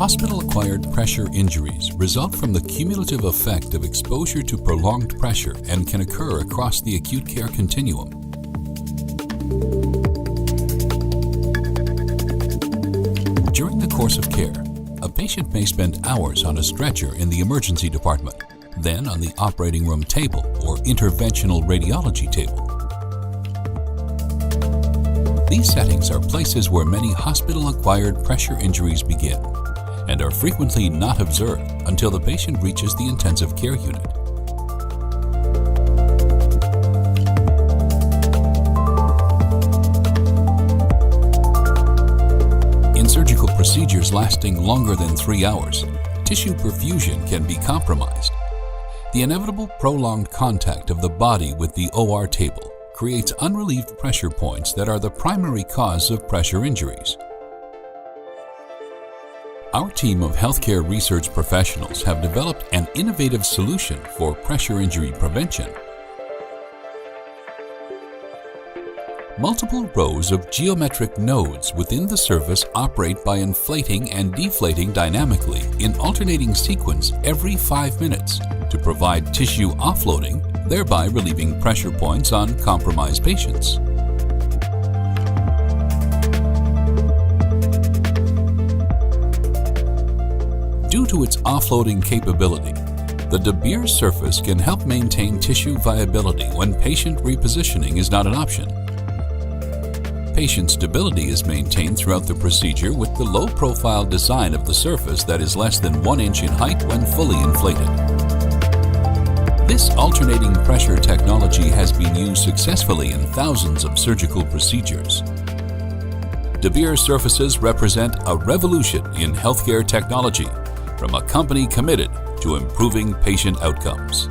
Hospital-acquired pressure injuries result from the cumulative effect of exposure to prolonged pressure and can occur across the acute care continuum. During the course of care, a patient may spend hours on a stretcher in the emergency department, then on the operating room table or interventional radiology table. These settings are places where many hospital-acquired pressure injuries begin and are frequently not observed until the patient reaches the intensive care unit. In surgical procedures lasting longer than 3 hours, tissue perfusion can be compromised. The inevitable prolonged contact of the body with the OR table creates unrelieved pressure points that are the primary cause of pressure injuries. Our team of healthcare research professionals have developed an innovative solution for pressure injury prevention. Multiple rows of geometric nodes within the surface operate by inflating and deflating dynamically in alternating sequence every 5 minutes to provide tissue offloading, thereby relieving pressure points on compromised patients. Due to its offloading capability, the Dabir surface can help maintain tissue viability when patient repositioning is not an option. Patient stability is maintained throughout the procedure with the low-profile design of the surface that is less than 1 inch in height when fully inflated. This alternating pressure technology has been used successfully in thousands of surgical procedures. Dabir surfaces represent a revolution in healthcare technology from a company committed to improving patient outcomes.